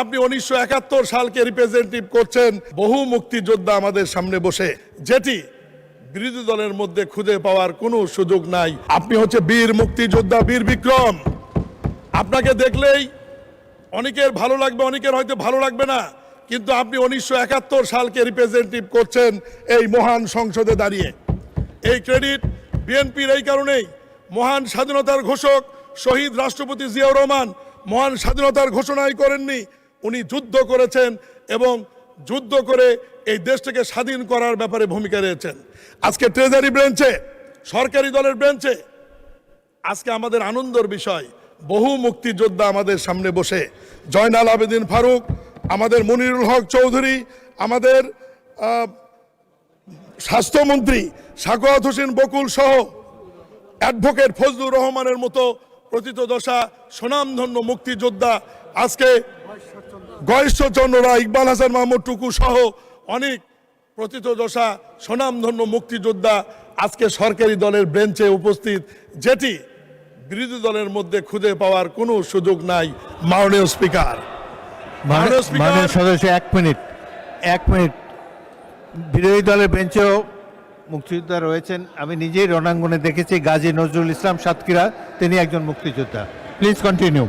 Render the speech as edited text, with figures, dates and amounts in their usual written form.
আপনি 1971 সালকে রিপ্রেজেন্টেটিভ করছেন, বহু মুক্তিযোদ্ধা আমাদের সামনে বসে, যেটি বিরোধী দলের মধ্যে খুঁজে পাওয়ার কোনো সুযোগ নাই। আপনি হচ্ছে বীর মুক্তিযোদ্ধা, বীর বিক্রম। আপনাকে দেখলেই অনেকের ভালো লাগবে, অনেকের হয়তো ভালো লাগবে না, কিন্তু আপনি 1971 সালকে রিপ্রেজেন্টেটিভ করছেন এই মহান সংসদে দাঁড়িয়ে। এই ক্রেডিট বিএনপির এই কারণেই, মহান স্বাধীনতার ঘোষক শহীদ রাষ্ট্রপতি জিয়াউর রহমান মহান স্বাধীনতার ঘোষণাই করেননি, উনি যুদ্ধ করেছেন এবং যুদ্ধ করে এই দেশটাকে স্বাধীন করার ব্যাপারে ভূমিকা রয়েছেন। আজকে ট্রেজারি ব্রাঞ্চে, সরকারি দলের ব্রাঞ্চে আজকে আমাদের আনন্দের বিষয়, বহু মুক্তিযোদ্ধা আমাদের সামনে বসে, জয়নাল আবেদিন ফারুক, আমাদের মনিরুল হক চৌধুরী, আমাদের স্বাস্থ্যমন্ত্রী সাখাওয়াত হোসেন বকুল সহ অ্যাডভোকেট ফজলুর রহমানের মতো প্রথিতযশা স্বনামধন্য মুক্তিযোদ্ধা, আজকে গয়েশ্বরচন্দ্র রায়, ইকবাল হাসান মাহমুদ টুকু সহ অনেক প্রথিতযশা স্বনামধন্য মুক্তিযোদ্ধা আজকে সরকারি দলের বেঞ্চে উপস্থিত, যেটি বিরোধী দলের মধ্যে খুঁজে পাওয়ার কোনো সুযোগ নাই। মাননীয় স্পিকার, মাননীয় সদস্য, এক মিনিট। বিরোধী দলের বেঞ্চেও মুক্তিযোদ্ধা রয়েছেন, আমি নিজেই রণাঙ্গনে দেখেছি। গাজী নজরুল ইসলাম সাতক্ষীরা, তিনি একজন মুক্তিযোদ্ধা। Please continue.